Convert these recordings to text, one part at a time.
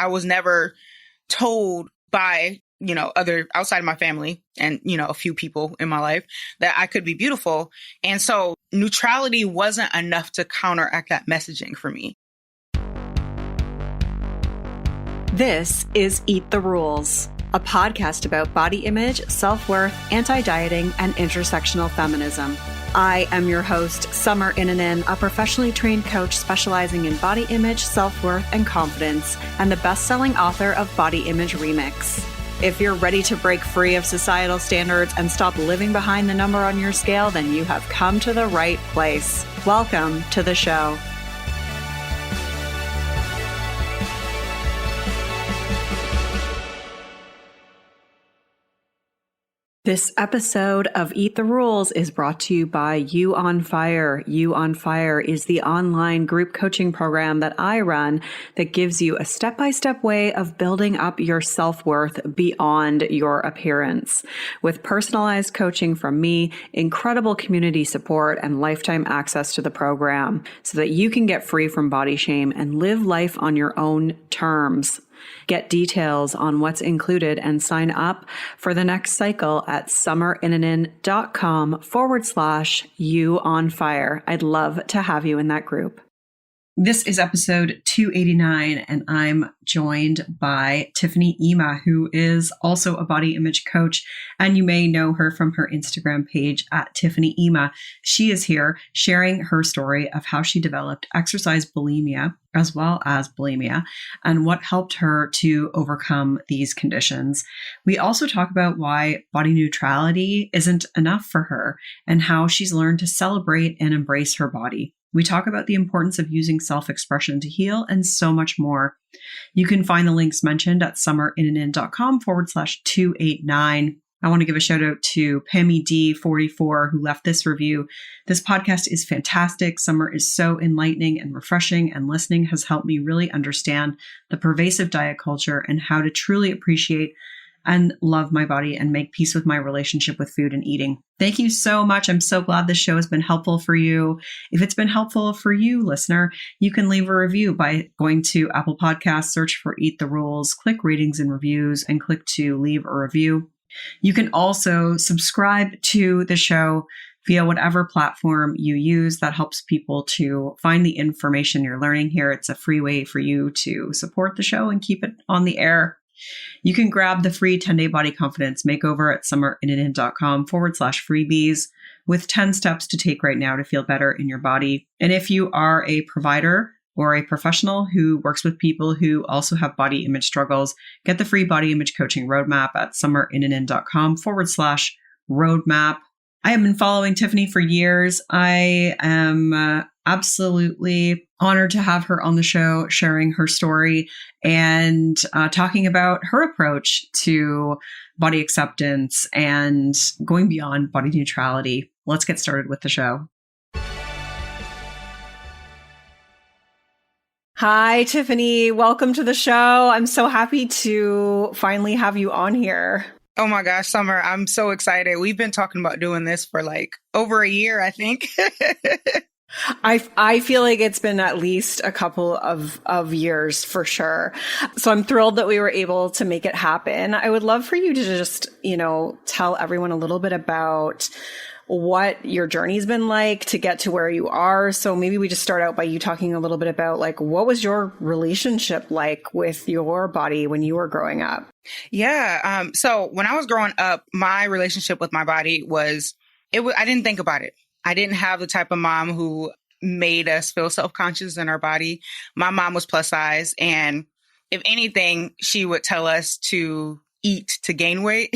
I was never told by, other outside of my family and, a few people in my life that I could be beautiful. And so neutrality wasn't enough to counteract that messaging for me. This is Eat the Rules, a podcast about body image, self-worth, anti-dieting, and intersectional feminism. I am your host, Summer Inanen, a professionally trained coach specializing in body image, self-worth, and confidence, and the best-selling author of Body Image Remix. If you're ready to break free of societal standards and stop living behind the number on your scale, then you have come to the right place. Welcome to the show. This episode of Eat the Rules is brought to you by You on Fire. You on Fire is the online group coaching program that I run that gives you a step-by-step way of building up your self-worth beyond your appearance. With personalized coaching from me, incredible community support, and lifetime access to the program so that you can get free from body shame and live life on your own terms. Get details on what's included and sign up for the next cycle at summerinanen.com/you on fire. I'd love to have you in that group. This is episode 289, and I'm joined by Tiffany Ima, who is also a body image coach, and you may know her from her Instagram page at Tiffany Ima. She is here sharing her story of how she developed exercise bulimia as well as bulimia and what helped her to overcome these conditions. We also talk about why body neutrality isn't enough for her and how she's learned to celebrate and embrace her body. We talk about the importance of using self-expression to heal and so much more. You can find the links mentioned at summerinanen.com/289. I want to give a shout out to Pammy D44 who left this review. This podcast is fantastic. Summer is so enlightening and refreshing, and listening has helped me really understand the pervasive diet culture and how to truly appreciate and love my body and make peace with my relationship with food and eating. Thank you so much. I'm so glad this show has been helpful for you. If it's been helpful for you, listener, you can leave a review by going to Apple Podcasts, search for Eat the Rules, click ratings and reviews, and click to leave a review. You can also subscribe to the show via whatever platform you use. That helps people to find the information you're learning here. It's a free way for you to support the show and keep it on the air. You can grab the free 10-day body confidence makeover at summerinanen.com/freebies with 10 steps to take right now to feel better in your body. And if you are a provider or a professional who works with people who also have body image struggles, get the free body image coaching roadmap at summerinanen.com/roadmap. I have been following Tiffany for years. I am absolutely honored to have her on the show, sharing her story and talking about her approach to body acceptance and going beyond body neutrality. Let's get started with the show. Hi, Tiffany. Welcome to the show. I'm so happy to finally have you on here. Oh my gosh, Summer, I'm so excited. We've been talking about doing this for like over a year, I think. I feel like it's been at least a couple of years for sure. So I'm thrilled that we were able to make it happen. I would love for you to just, tell everyone a little bit about what your journey's been like to get to where you are. So maybe we just start out by you talking a little bit about what was your relationship like with your body when you were growing up? Yeah. So when I was growing up, my relationship with my body I didn't think about it. I didn't have the type of mom who made us feel self-conscious in our body. My mom was plus size. And if anything, she would tell us to eat to gain weight.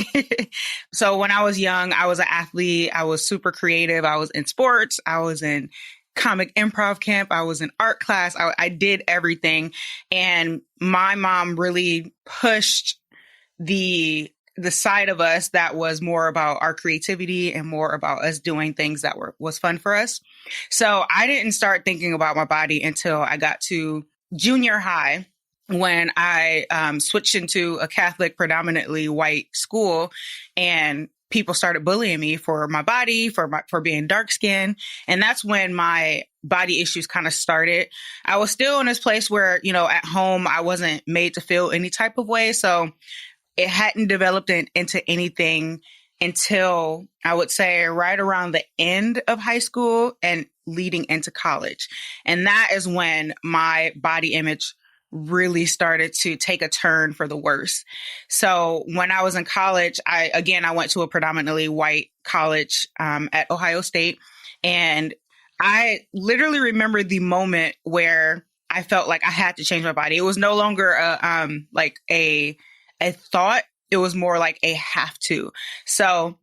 So when I was young, I was an athlete. I was super creative. I was in sports. I was in comic improv camp. I was in art class. I did everything. And my mom really pushed the side of us that was more about our creativity and more about us doing things that was fun for us. So I didn't start thinking about my body until I got to junior high, when I switched into a Catholic, predominantly white school, and people started bullying me for my body, for being dark skinned. And that's when my body issues kind of started. I was still in this place where, at home, I wasn't made to feel any type of way. So it hadn't developed into anything until I would say right around the end of high school and leading into college. And that is when my body image really started to take a turn for the worse. So when I was in college, I went to a predominantly white college at Ohio State. And I literally remember the moment where I felt like I had to change my body. It was no longer a thought. It was more like a have to. So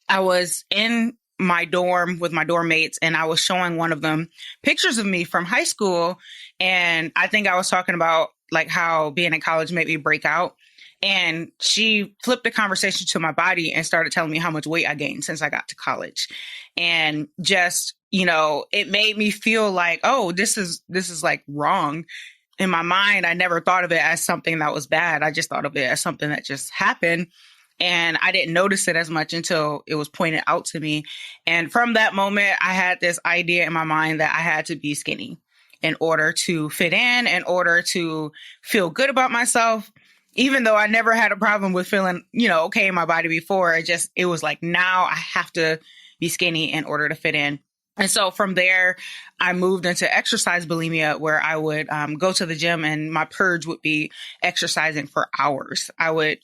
I was in my dorm with my dorm mates, and I was showing one of them pictures of me from high school. And I think I was talking about like how being in college made me break out. And she flipped the conversation to my body and started telling me how much weight I gained since I got to college. And just, it made me feel like, oh, this is like wrong. In my mind, I never thought of it as something that was bad. I just thought of it as something that just happened. And I didn't notice it as much until it was pointed out to me. And from that moment, I had this idea in my mind that I had to be skinny in order to fit in order to feel good about myself. Even though I never had a problem with feeling, okay in my body before, it was like, now I have to be skinny in order to fit in. And so from there, I moved into exercise bulimia, where I would go to the gym and my purge would be exercising for hours. I would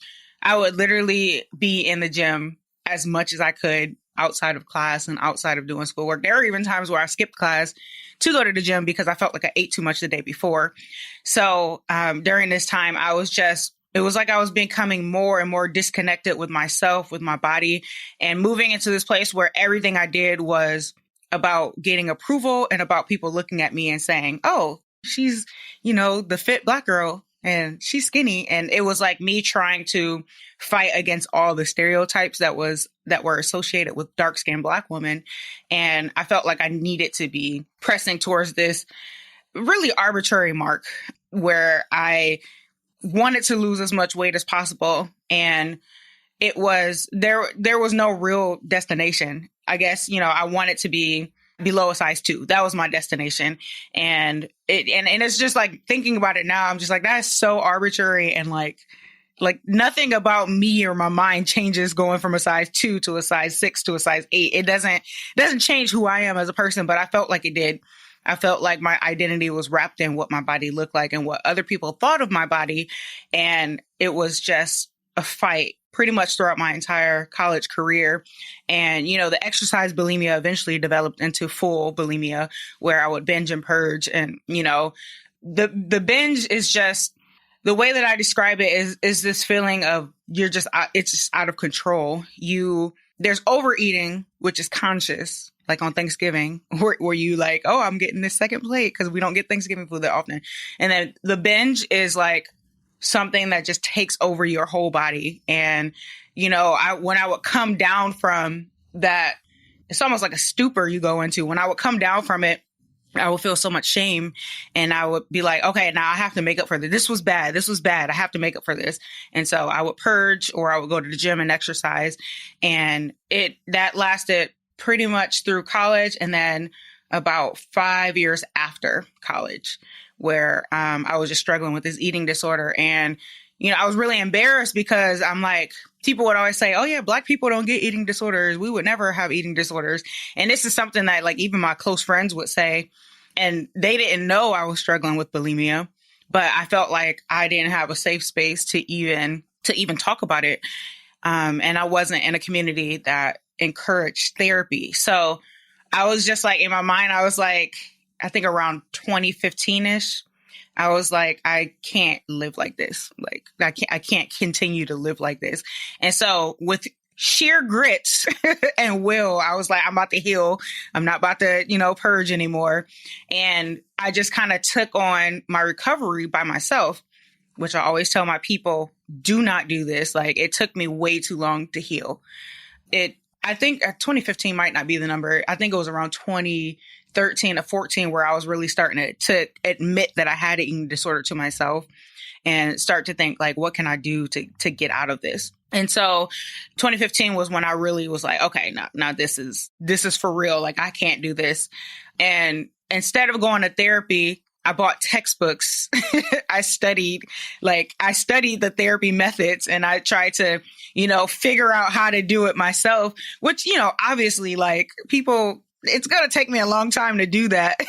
literally be in the gym as much as I could outside of class and outside of doing schoolwork. There were even times where I skipped class to go to the gym because I felt like I ate too much the day before. So during this time, it was like I was becoming more and more disconnected with myself, with my body, and moving into this place where everything I did was about getting approval and about people looking at me and saying, oh, she's, the fit Black girl and she's skinny. And it was like me trying to fight against all the stereotypes that were associated with dark-skinned Black women. And I felt like I needed to be pressing towards this really arbitrary mark where I wanted to lose as much weight as possible. And it was, there was no real destination. I guess, I wanted to be below a size 2. That was my destination. And it's just like, thinking about it now, I'm just like, that's so arbitrary. And like nothing about me or my mind changes going from a size 2 to a size 6 to a size 8. It doesn't change who I am as a person, but I felt like it did. I felt like my identity was wrapped in what my body looked like and what other people thought of my body. And it was just a fight pretty much throughout my entire college career. And, the exercise bulimia eventually developed into full bulimia, where I would binge and purge. And, the binge is just, the way that I describe it is this feeling of it's just out of control. There's overeating, which is conscious, like on Thanksgiving, where you like, oh, I'm getting this second plate because we don't get Thanksgiving food that often. And then the binge is like something that just takes over your whole body. And, when I would come down from that, it's almost like a stupor you go into. When I would come down from it, I would feel so much shame, and I would be like, okay, now I have to make up for this. This was bad. I have to make up for this. And so I would purge, or I would go to the gym and exercise. And that lasted pretty much through college. And then about 5 years after college, where I was just struggling with this eating disorder. And, I was really embarrassed because I'm like, people would always say, oh yeah, Black people don't get eating disorders. We would never have eating disorders. And this is something that like even my close friends would say, and they didn't know I was struggling with bulimia, but I felt like I didn't have a safe space to even talk about it. And I wasn't in a community that encouraged therapy. So I was just like, in my mind, I was like, I think around 2015-ish, I was like, I can't live like this. Like, I can't continue to live like this. And so with sheer grits and will, I was like, I'm about to heal. I'm not about to, purge anymore. And I just kind of took on my recovery by myself, which I always tell my people, do not do this. Like, it took me way too long to heal. I think 2015 might not be the number. I think it was around 2013 or 14 where I was really starting to admit that I had an eating disorder to myself and start to think like, what can I do to get out of this? And so 2015 was when I really was like, okay, now this is for real. Like, I can't do this. And instead of going to therapy, I bought textbooks. I studied the therapy methods, and I tried to, figure out how to do it myself, which, obviously, like, people, it's going to take me a long time to do that.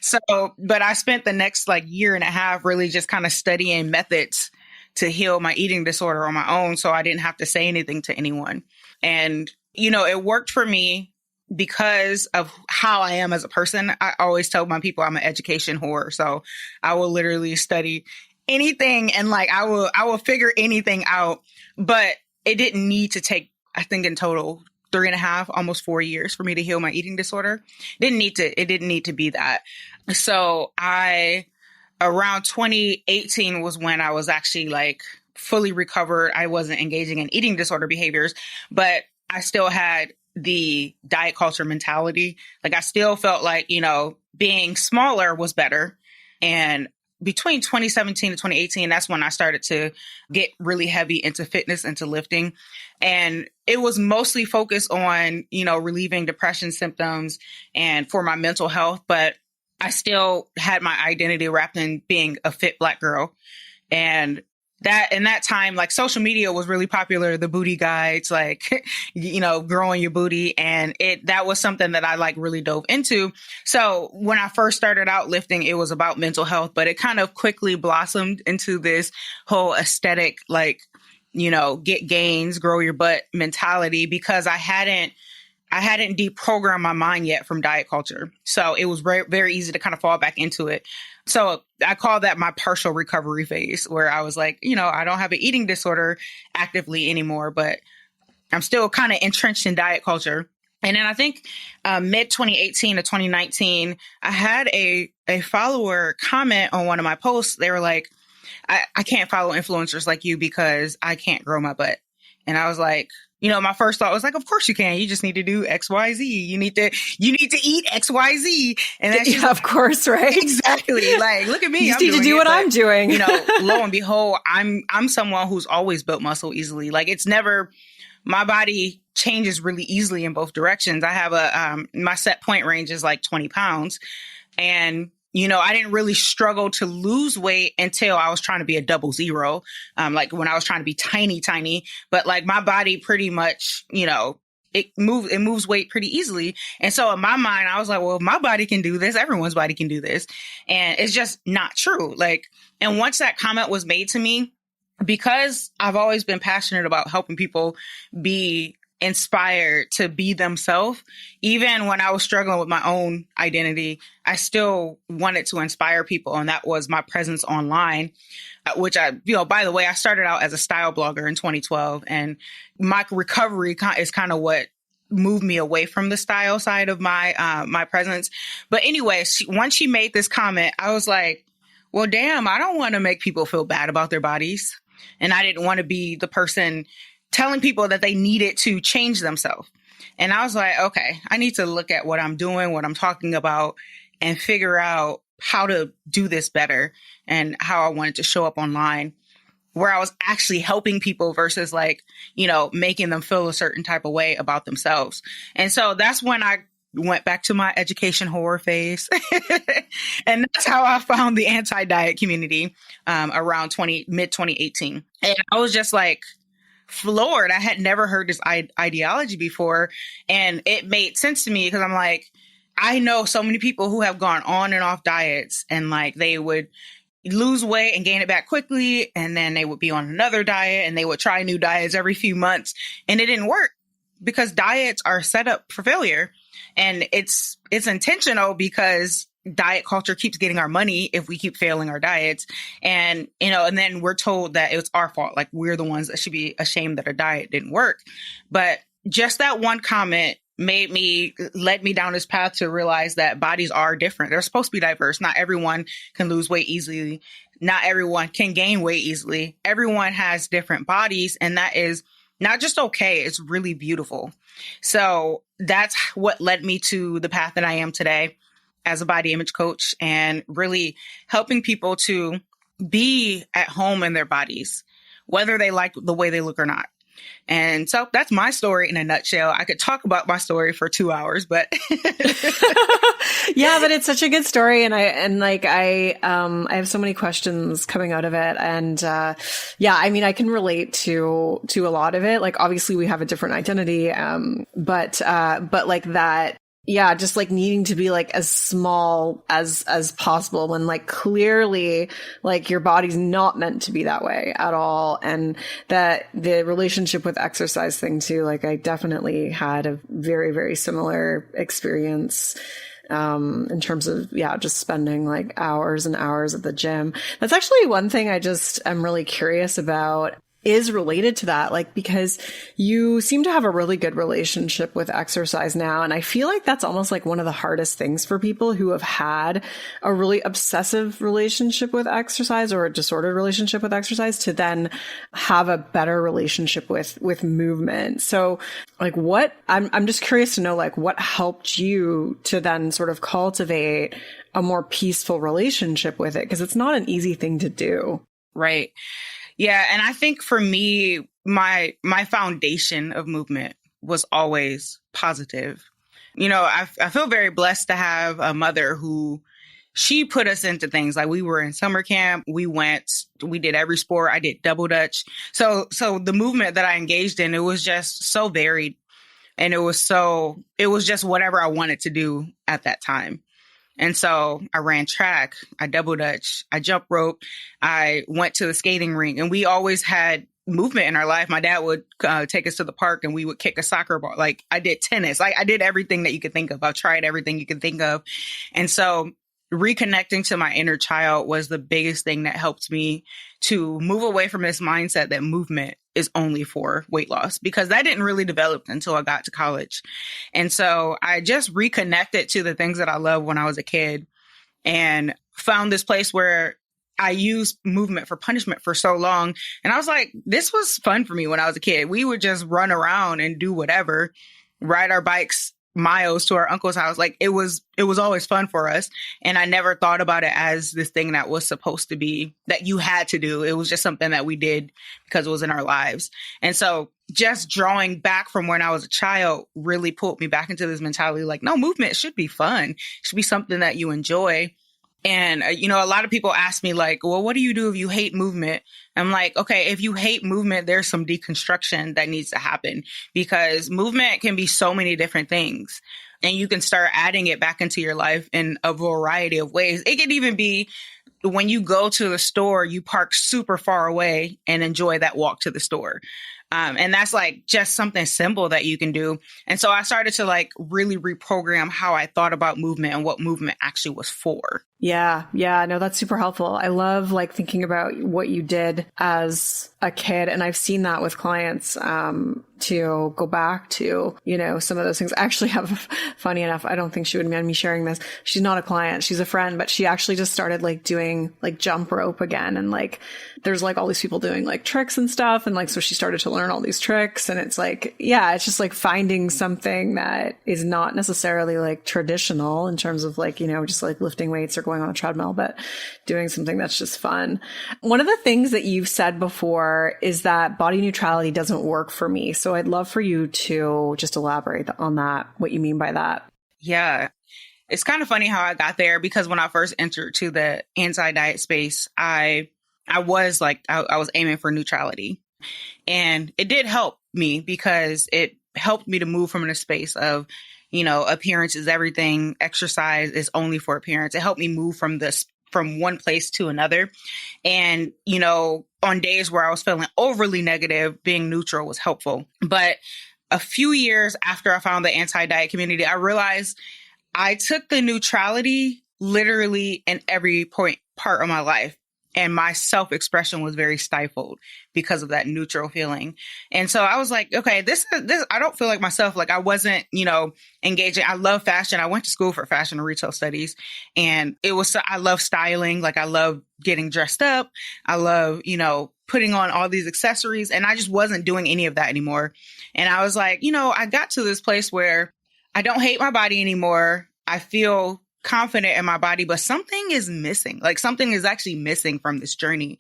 So, but I spent the next like year and a half really just kind of studying methods to heal my eating disorder on my own. So I didn't have to say anything to anyone. And, it worked for me because of how I am as a person. I always tell my people I'm an education whore. So I will literally study anything, and like I will figure anything out. But it didn't need to take, I think in total, 3.5, almost 4 years for me to heal my eating disorder. It didn't need to be that. So around 2018 was when I was actually like fully recovered. I wasn't engaging in eating disorder behaviors, but I still had the diet culture mentality. Like, I still felt like, being smaller was better. And between 2017 and 2018, that's when I started to get really heavy into fitness, into lifting. And it was mostly focused on, relieving depression symptoms and for my mental health. But I still had my identity wrapped in being a fit Black girl. And that in that time, like, social media was really popular, the booty guides, like, growing your booty. And that was something that I like really dove into. So when I first started out lifting, it was about mental health, but it kind of quickly blossomed into this whole aesthetic, like, get gains, grow your butt mentality, because I hadn't deprogrammed my mind yet from diet culture. So it was very, very easy to kind of fall back into it. So I call that my partial recovery phase, where I was like, I don't have an eating disorder actively anymore, but I'm still kind of entrenched in diet culture. And then I think mid 2018 to 2019, I had a follower comment on one of my posts. They were like, I can't follow influencers like you because I can't grow my butt. And I was like, my first thought was like, of course you can. You just need to do X, Y, Z. You need to eat X, Y, Z. And that's just, of course, right? Exactly. Like, look at me. You just need to do what I'm doing. Lo and behold, I'm someone who's always built muscle easily. Like, it's never, my body changes really easily in both directions. I have my set point range is like 20 pounds. And I didn't really struggle to lose weight until I was trying to be a 00. Like, when I was trying to be tiny, but like, my body pretty much, it moves weight pretty easily. And so in my mind, I was like, well, if my body can do this, everyone's body can do this. And it's just not true. Like, and once that comment was made to me, because I've always been passionate about helping people be inspired to be themselves. Even when I was struggling with my own identity, I still wanted to inspire people. And that was my presence online, which by the way, I started out as a style blogger in 2012, and my recovery is kind of what moved me away from the style side of my presence. But anyway, once she made this comment, I was like, well, damn, I don't want to make people feel bad about their bodies. And I didn't want to be the person telling people that they needed to change themselves. And I was like, okay, I need to look at what I'm doing, what I'm talking about, and figure out how to do this better and how I wanted to show up online, where I was actually helping people versus like, making them feel a certain type of way about themselves. And so that's when I went back to my education horror phase. And that's how I found the anti-diet community around mid 2018. And I was just like, floored. I had never heard this ideology before. And it made sense to me because I'm like, I know so many people who have gone on and off diets, and like, they would lose weight and gain it back quickly. And then they would be on another diet, and they would try new diets every few months, and it didn't work because diets are set up for failure. And it's intentional because diet culture keeps getting our money if we keep failing our diets. And, and then we're told that it's our fault. Like, we're the ones that should be ashamed that our diet didn't work. But just that one comment led me down this path to realize that bodies are different. They're supposed to be diverse. Not everyone can lose weight easily. Not everyone can gain weight easily. Everyone has different bodies, and that is not just okay, it's really beautiful. So that's what led me to the path that I am today as a body image coach, and really helping people to be at home in their bodies, whether they like the way they look or not. And so that's my story in a nutshell. I could talk about my story for 2 hours, but yeah, but it's such a good story. And I have so many questions coming out of it. And, yeah, I mean, I can relate to a lot of it. Like, obviously we have a different identity. But like that, yeah, just like needing to be like as small as possible when like clearly like your body's not meant to be that way at all. And that the relationship with exercise thing too, like I definitely had a very, very similar experience in terms of, yeah, just spending like hours and hours at the gym. That's actually one thing I just am really curious about is related to that, like, because you seem to have a really good relationship with exercise now. And I feel like that's almost like one of the hardest things for people who have had a really obsessive relationship with exercise or a disordered relationship with exercise to then have a better relationship with movement. So like I'm just curious to know, like, what helped you to then sort of cultivate a more peaceful relationship with it? Because it's not an easy thing to do. Right. Yeah. And I think for me, my foundation of movement was always positive. You know, I feel very blessed to have a mother who she put us into things. Like, we were in summer camp. We did every sport. I did double dutch. So the movement that I engaged in, it was just so varied. And it was just whatever I wanted to do at that time. And so I ran track, I double dutch, I jump rope, I went to the skating rink, and we always had movement in our life. My dad would take us to the park and we would kick a soccer ball. Like, I did tennis. Like, I did everything that you could think of. I've tried everything you can think of. And so reconnecting to my inner child was the biggest thing that helped me to move away from this mindset that movement is only for weight loss, because that didn't really develop until I got to college. And so I just reconnected to the things that I loved when I was a kid and found this place where I used movement for punishment for so long. And I was like, this was fun for me when I was a kid. We would just run around and do whatever, ride our bikes miles to our uncle's house. Like, it was always fun for us. And I never thought about it as this thing that was supposed to be, that you had to do. It was just something that we did because it was in our lives. And so just drawing back from when I was a child really pulled me back into this mentality, like, no, movement should be fun. It should be something that you enjoy. And, you know, a lot of people ask me, like, well, what do you do if you hate movement? I'm like, okay, if you hate movement, there's some deconstruction that needs to happen, because movement can be so many different things. And you can start adding it back into your life in a variety of ways. It could even be when you go to the store, you park super far away and enjoy that walk to the store. And that's like just something simple that you can do. And so I started to like really reprogram how I thought about movement and what movement actually was for. Yeah. Yeah. No, that's super helpful. I love like thinking about what you did as a kid. And I've seen that with clients, to go back to, you know, some of those things. I actually have, funny enough, I don't think she would mind me sharing this. She's not a client. She's a friend, but she actually just started like doing like jump rope again. And like, there's like all these people doing like tricks and stuff. And like, so she started to learn all these tricks, and it's like, yeah, it's just like finding something that is not necessarily like traditional in terms of like, you know, just like lifting weights or going on a treadmill, but doing something that's just fun. One of the things that you've said before is that body neutrality doesn't work for me. So I'd love for you to just elaborate on that, what you mean by that. Yeah. It's kind of funny how I got there, because when I first entered to the anti-diet space, I was aiming for neutrality. And it did help me, because it helped me to move from a space of, you know, appearance is everything, exercise is only for appearance. It helped me move from one place to another. And, you know, on days where I was feeling overly negative, being neutral was helpful. But a few years after I found the anti-diet community, I realized I took the neutrality literally in every part of my life. And my self-expression was very stifled because of that neutral feeling. And so I was like, okay, this, I don't feel like myself. Like, I wasn't, you know, engaging. I love fashion. I went to school for fashion and retail studies, and I love styling. Like, I love getting dressed up. I love, you know, putting on all these accessories, and I just wasn't doing any of that anymore. And I was like, you know, I got to this place where I don't hate my body anymore. I feel confident in my body, but something is missing. Like, something is actually missing from this journey.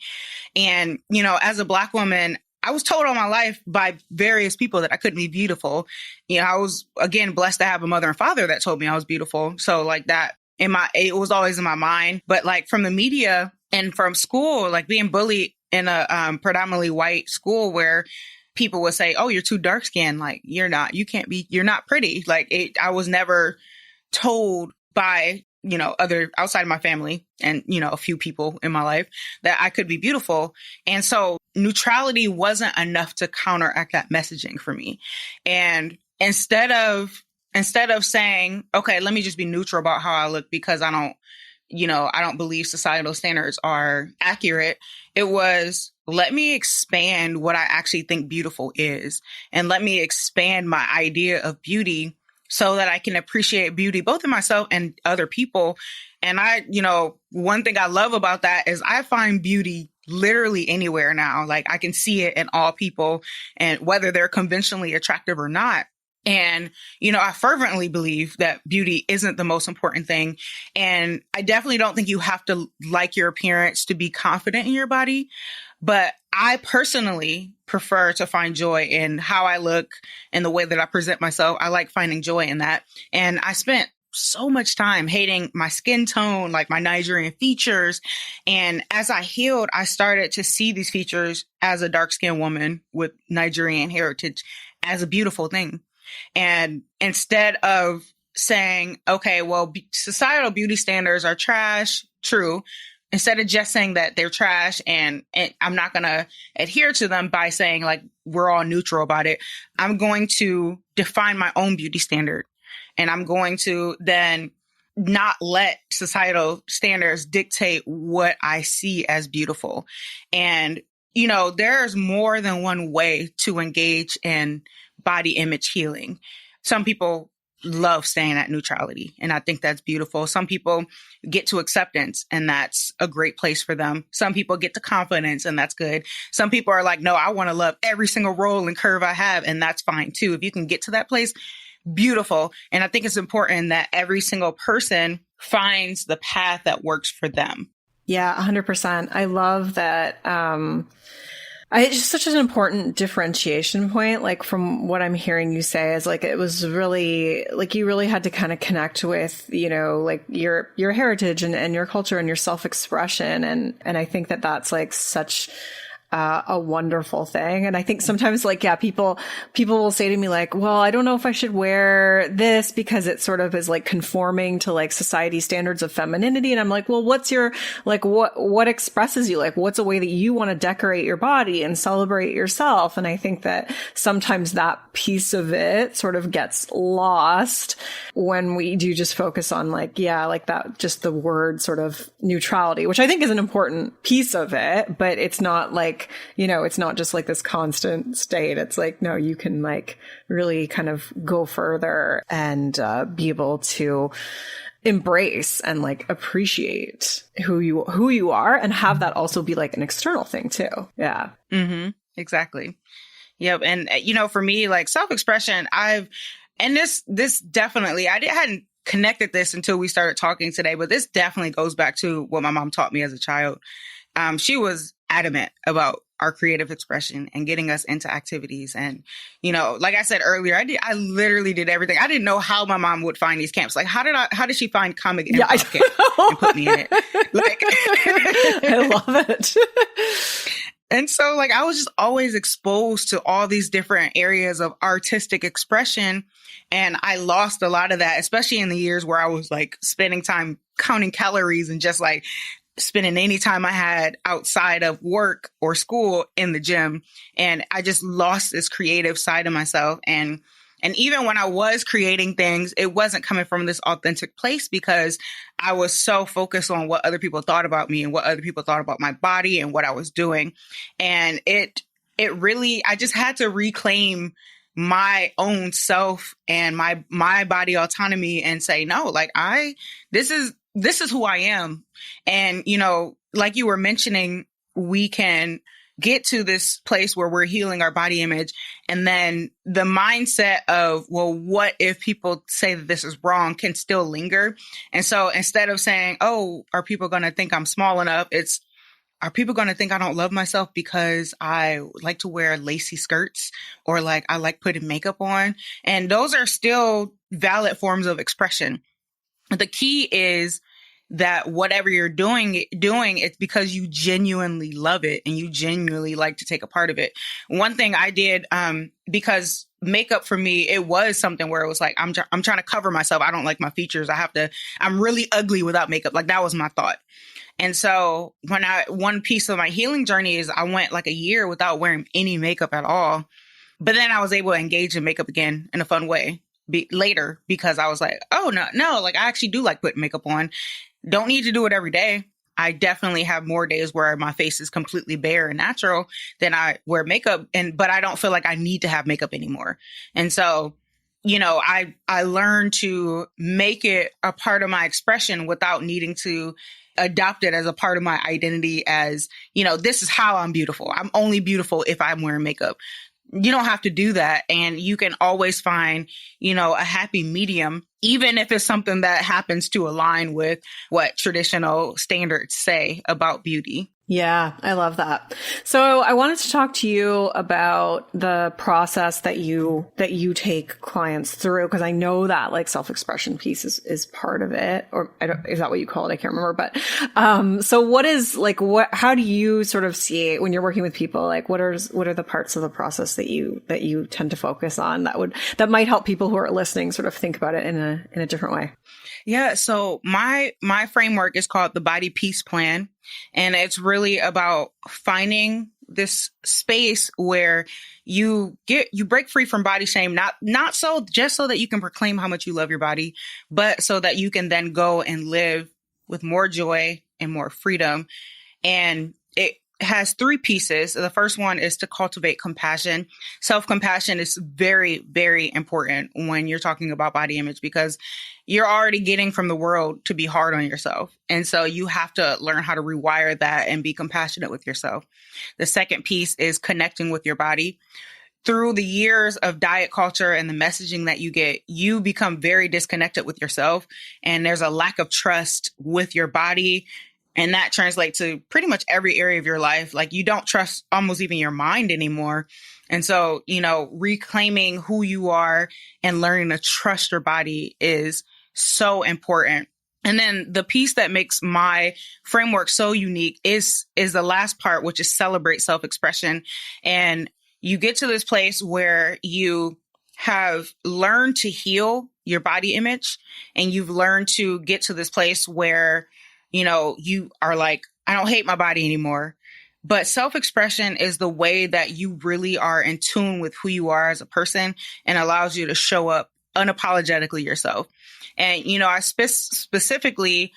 And, you know, as a Black woman, I was told all my life by various people that I couldn't be beautiful. I was, again, blessed to have a mother and father that told me I was beautiful. So like that it was always in my mind. But like from the media and from school, like being bullied in a predominantly white school where people would say, oh, you're too dark skinned. Like, you're not, you're not pretty. Like I was never told by, other outside of my family and, a few people in my life that I could be beautiful. And so neutrality wasn't enough to counteract that messaging for me. And instead of saying, okay, let me just be neutral about how I look because I don't believe societal standards are accurate. It was, let me expand what I actually think beautiful is. And let me expand my idea of beauty so that I can appreciate beauty, both in myself and other people. And one thing I love about that is I find beauty literally anywhere now. Like I can see it in all people and whether they're conventionally attractive or not. And, I fervently believe that beauty isn't the most important thing. And I definitely don't think you have to like your appearance to be confident in your body. But I personally prefer to find joy in how I look and the way that I present myself. I like finding joy in that. And I spent so much time hating my skin tone, like my Nigerian features. And as I healed, I started to see these features as a dark-skinned woman with Nigerian heritage as a beautiful thing. And instead of saying, okay, well, societal beauty standards are trash, true. Instead of just saying that they're trash and I'm not going to adhere to them by saying like, we're all neutral about it. I'm going to define my own beauty standard. And I'm going to then not let societal standards dictate what I see as beautiful. And, there's more than one way to engage in body image healing. Some people love staying at neutrality, and I think that's beautiful. Some people get to acceptance, and that's a great place for them. Some people get to confidence, and that's good. Some people are like, no, I want to love every single roll and curve I have, and that's fine too. If you can get to that place, beautiful. And I think it's important that every single person finds the path that works for them. Yeah, 100%. I love that. It's just such an important differentiation point. Like from what I'm hearing you say is like, it was really like you really had to kind of connect with, like your heritage and your culture and your self-expression. And I think that that's like such a wonderful thing. And I think sometimes like, yeah, people will say to me like, well, I don't know if I should wear this because it sort of is like conforming to like society standards of femininity. And I'm like, well, what's your, like, what expresses you? Like, what's a way that you want to decorate your body and celebrate yourself? And I think that sometimes that piece of it sort of gets lost when we do just focus on like, yeah, like that, just the word sort of neutrality, which I think is an important piece of it, but it's not like, it's not just like this constant state. It's like, no, you can like really kind of go further and be able to embrace and like appreciate who you are and have that also be like an external thing too. Yeah. Mm-hmm. Exactly. Yep. And, for me, like self-expression, this definitely, hadn't connected this until we started talking today, but this definitely goes back to what my mom taught me as a child. She was adamant about our creative expression and getting us into activities. And, like I said earlier, I literally did everything. I didn't know how my mom would find these camps. Like, how did she find comic improv camp and put me in it? Like, I love it. And so like, I was just always exposed to all these different areas of artistic expression. And I lost a lot of that, especially in the years where I was like spending time counting calories and just like spending any time I had outside of work or school in the gym. And I just lost this creative side of myself. And even when I was creating things, it wasn't coming from this authentic place because I was so focused on what other people thought about me and what other people thought about my body and what I was doing. And it really, I just had to reclaim my own self and my body autonomy and say, no, like this is who I am. And, like you were mentioning, we can get to this place where we're healing our body image. And then the mindset of, well, what if people say that this is wrong can still linger. And so instead of saying, oh, are people going to think I'm small enough? It's, are people going to think I don't love myself because I like to wear lacy skirts or like I like putting makeup on? And those are still valid forms of expression. The key is that whatever you're doing, it's because you genuinely love it and you genuinely like to take a part of it. One thing I did, because makeup for me, it was something where it was like, I'm trying to cover myself. I don't like my features. I'm really ugly without makeup. Like that was my thought. And so one piece of my healing journey is I went like a year without wearing any makeup at all. But then I was able to engage in makeup again in a fun way later, because I was like, oh, no, like I actually do like putting makeup on. Don't need to do it every day. I definitely have more days where my face is completely bare and natural than I wear makeup. But I don't feel like I need to have makeup anymore. And so, I learned to make it a part of my expression without needing to adopt it as a part of my identity as, this is how I'm beautiful. I'm only beautiful if I'm wearing makeup. You don't have to do that. And you can always find, a happy medium, even if it's something that happens to align with what traditional standards say about beauty. Yeah, I love that. So I wanted to talk to you about the process that you take clients through, because I know that like self-expression piece is part of it, or is that what you call it? I can't remember. But so what is like how do you sort of see when you're working with people? Like what are the parts of the process that you tend to focus on that might help people who are listening sort of think about it in a different way? Yeah. So my framework is called the Body Peace Plan. And it's really about finding this space where you break free from body shame, not so just so that you can proclaim how much you love your body, but so that you can then go and live with more joy and more freedom. And it has three pieces. The first one is to cultivate compassion. Self-compassion is very, very important when you're talking about body image, because you're already getting from the world to be hard on yourself. And so you have to learn how to rewire that and be compassionate with yourself. The second piece is connecting with your body. Through the years of diet culture and the messaging that you get, you become very disconnected with yourself. And there's a lack of trust with your body. And that translates to pretty much every area of your life. Like you don't trust almost even your mind anymore. And so, reclaiming who you are and learning to trust your body is so important. And then the piece that makes my framework so unique is the last part, which is celebrate self-expression. And you get to this place where you have learned to heal your body image, and you've learned to get to this place where you are like, I don't hate my body anymore. But self-expression is the way that you really are in tune with who you are as a person and allows you to show up unapologetically yourself. And, I specifically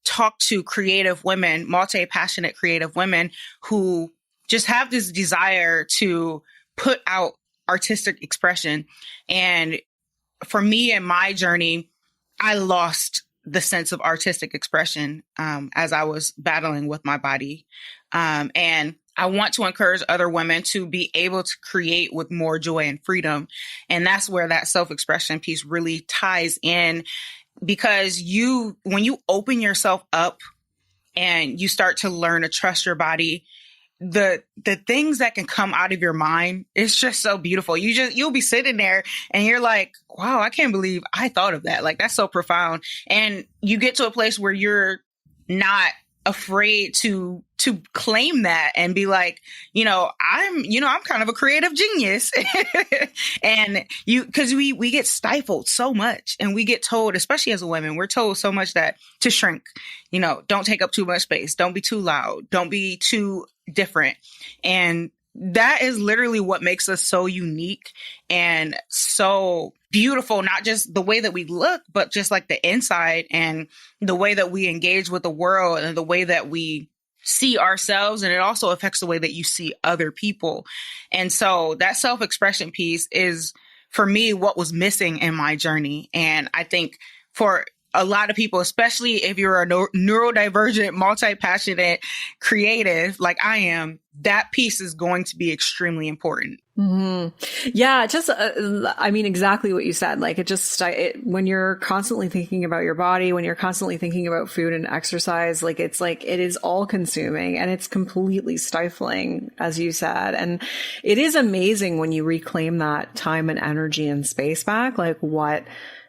talk to creative women, multi-passionate creative women who just have this desire to put out artistic expression. And for me and my journey, I lost the sense of artistic expression as I was battling with my body. And I want to encourage other women to be able to create with more joy and freedom. And that's where that self-expression piece really ties in, because when you open yourself up and you start to learn to trust your body, the things that can come out of your mind, it's just so beautiful. You'll be sitting there and you're like, wow, I can't believe I thought of that. Like, that's so profound. And you get to a place where you're not afraid to claim that and be like, I'm kind of a creative genius. And because we get stifled so much, and we get told, especially as a woman, we're told so much that to shrink, don't take up too much space. Don't be too loud. Don't be too different. And that is literally what makes us so unique and so beautiful, not just the way that we look, but just like the inside and the way that we engage with the world and the way that we see ourselves. And it also affects the way that you see other people. And so that self-expression piece is, for me, what was missing in my journey. And I think for a lot of people, especially if you're a neurodivergent, multi-passionate creative like I am, that piece is going to be extremely important. Mm-hmm. Yeah, just, I mean, exactly what you said. Like when you're constantly thinking about your body, when you're constantly thinking about food and exercise, like it is all consuming and it's completely stifling, as you said. And it is amazing when you reclaim that time and energy and space back, like what,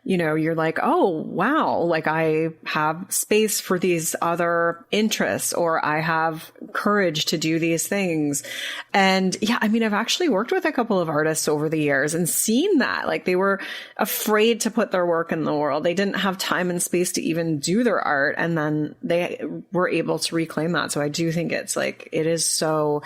you're like, oh, wow, like I have space for these other interests, or I have courage to do these things. And yeah, I mean, I've actually worked with a couple of artists over the years and seen that, like they were afraid to put their work in the world. They didn't have time and space to even do their art. And then they were able to reclaim that. So I do think it is so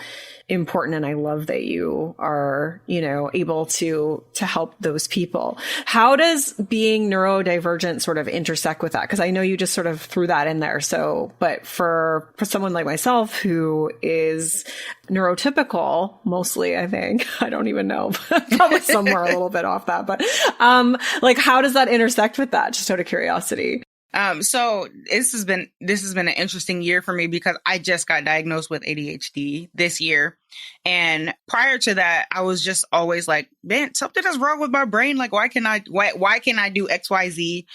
important. And I love that you are, able to help those people. How does being neurodivergent sort of intersect with that? Because I know you just sort of threw that in there. So, but for someone like myself who is neurotypical, mostly, I think, I don't even know, probably somewhere a little bit off that, but, like, how does that intersect with that? Just out of curiosity. So this has been an interesting year for me because I just got diagnosed with ADHD this year. And prior to that, I was just always like, man, something is wrong with my brain. Like, why can I do XYZ?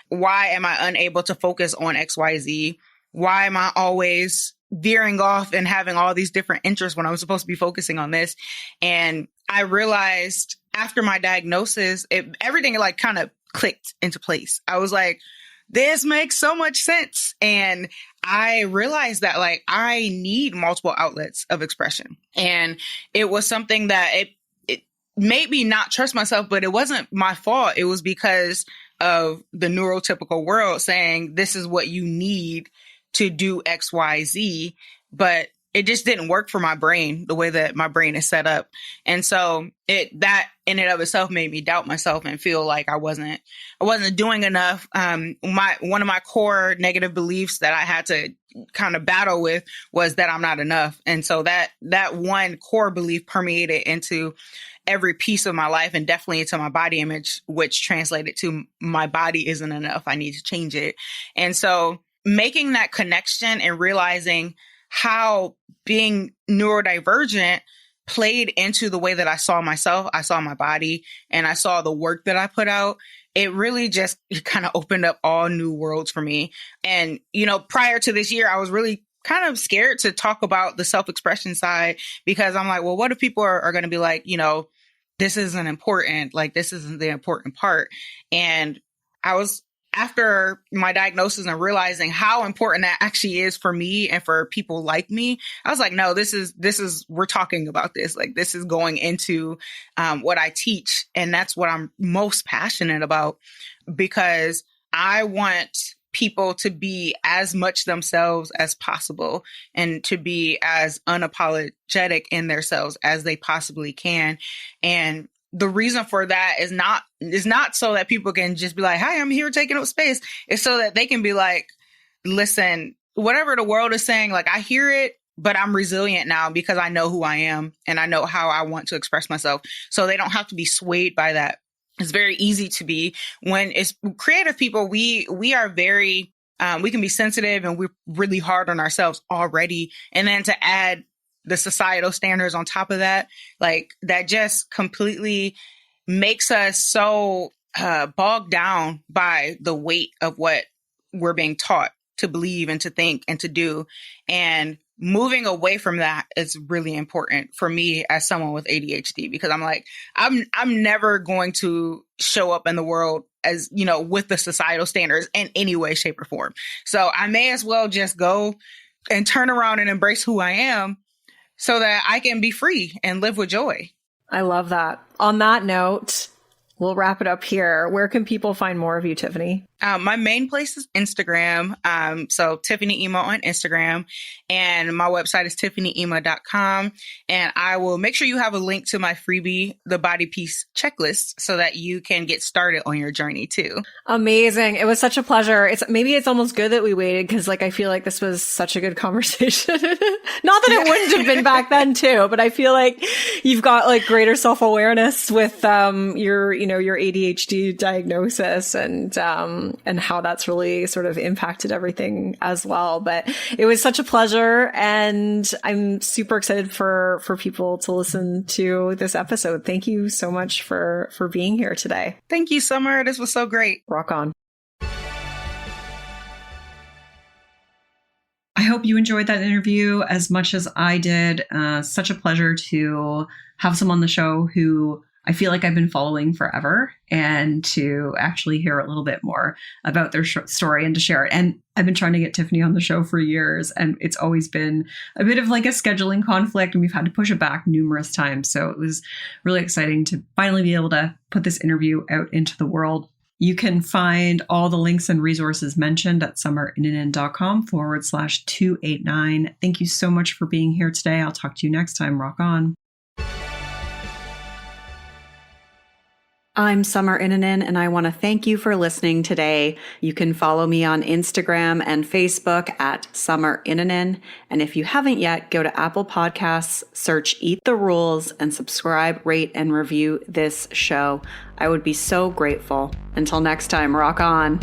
Why am I unable to focus on XYZ? Why am I always veering off and having all these different interests when I was supposed to be focusing on this? And I realized after my diagnosis, everything like kind of clicked into place. I was like, this makes so much sense. And I realized that like I need multiple outlets of expression. And it was something that it made me not trust myself, but it wasn't my fault. It was because of the neurotypical world saying this is what you need to do X, Y, Z. But it just didn't work for my brain the way that my brain is set up. And so that in and of itself made me doubt myself and feel like I wasn't doing enough. One of my core negative beliefs that I had to kind of battle with was that I'm not enough. And so that one core belief permeated into every piece of my life and definitely into my body image, which translated to my body isn't enough. I need to change it. And so making that connection and realizing how being neurodivergent played into the way that I saw myself, I saw my body, and I saw the work that I put out, it really just kind of opened up all new worlds for me. And, prior to this year, I was really kind of scared to talk about the self-expression side because I'm like, well, what if people are going to be like, this isn't important, like this isn't the important part. And I was, after my diagnosis and realizing how important that actually is for me and for people like me, I was like, no, this is, we're talking about this. Like, this is going into what I teach. And that's what I'm most passionate about because I want people to be as much themselves as possible and to be as unapologetic in themselves as they possibly can. And the reason for that is not so that people can just be like, hi, I'm here taking up space. It's so that they can be like, listen, whatever the world is saying, like I hear it, but I'm resilient now because I know who I am and I know how I want to express myself. So they don't have to be swayed by that. It's very easy to be when it's creative people. We are very, we can be sensitive and we're really hard on ourselves already. And then to add the societal standards on top of that, like that just completely makes us so bogged down by the weight of what we're being taught to believe and to think and to do. And moving away from that is really important for me as someone with ADHD, because I'm like, I'm never going to show up in the world as, with the societal standards in any way, shape or form. So I may as well just go and turn around and embrace who I am so that I can be free and live with joy. I love that. On that note, we'll wrap it up here. Where can people find more of you, Tiffany? My main place is Instagram. So Tiffany Ima on Instagram, and my website is tiffanyima.com. And I will make sure you have a link to my freebie, the Body Peace Checklist, so that you can get started on your journey too. Amazing. It was such a pleasure. Maybe it's almost good that we waited because I feel like this was such a good conversation. Not that it wouldn't have been back then too, but I feel like you've got greater self-awareness with, your ADHD diagnosis and, and how that's really sort of impacted everything as well. But it was such a pleasure, and I'm super excited for people to listen to this episode. Thank you so much for being here today. Thank you, Summer. This was so great. Rock on. I hope you enjoyed that interview as much as I did. Such a pleasure to have someone on the show who I feel like I've been following forever, and to actually hear a little bit more about their story and to share it. And I've been trying to get Tiffany on the show for years, and it's always been a bit of like a scheduling conflict, and we've had to push it back numerous times. So it was really exciting to finally be able to put this interview out into the world. You can find all the links and resources mentioned at summerinanen.com/289. Thank you so much for being here today. I'll talk to you next time. Rock on. I'm Summer Inanen, and I want to thank you for listening today. You can follow me on Instagram and Facebook at Summer Inanen. And if you haven't yet, go to Apple Podcasts, search Eat the Rules, and subscribe, rate, and review this show. I would be so grateful. Until next time, rock on.